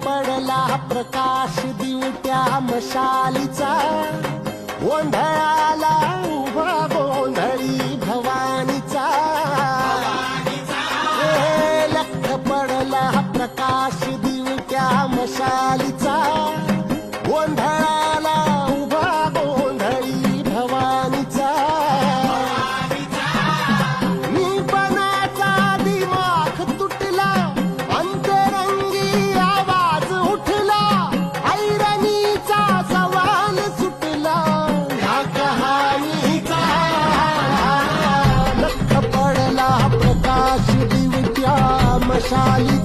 पडला प्रकाश दिवट्या मशालीचा, गोंधळाला उभा गोंधळी भवानीचा. लख पडला प्रकाश दिवट्या मशालीचा, गोंधळाला उभा गोंधळी भवानीचा. मी पणाचा दिमाग तुटला, अंतरंगी आवाज उठला, ऐरणीचा सवाल सुटला ह्या कहाणीचा. लख पडला प्रकाश दिवट्या मशाली